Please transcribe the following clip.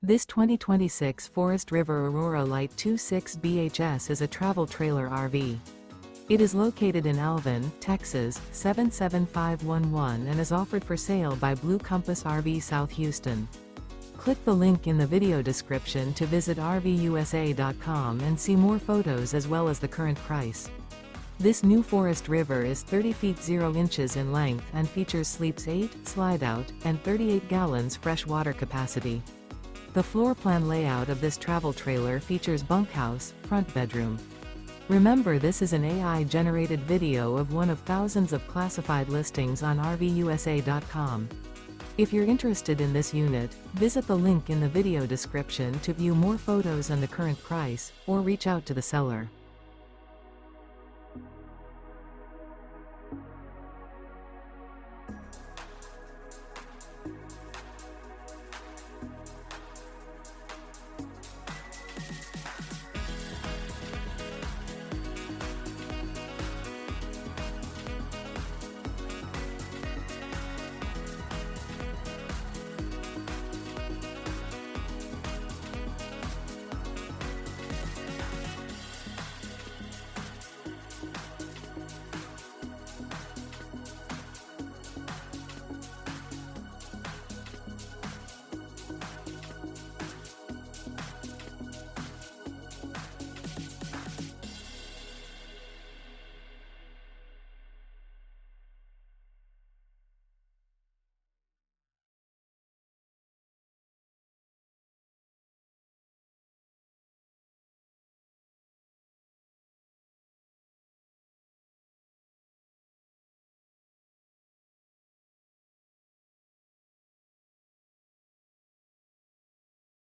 This 2026 Forest River Aurora Light 26 BHS is a travel trailer RV. It is located in Alvin, Texas, 77511 and is offered for sale by Blue Compass RV South Houston. Click the link in the video description to visit RVUSA.com and see more photos as well as the current price. This new Forest River is 30 feet 0 inches in length and features sleeps 8, slide-out, and 38 gallons fresh water capacity. The floor plan layout of this travel trailer features bunkhouse, front bedroom. Remember, this is an AI-generated video of one of thousands of classified listings on RVUSA.com. If you're interested in this unit, visit the link in the video description to view more photos and the current price, or reach out to the seller.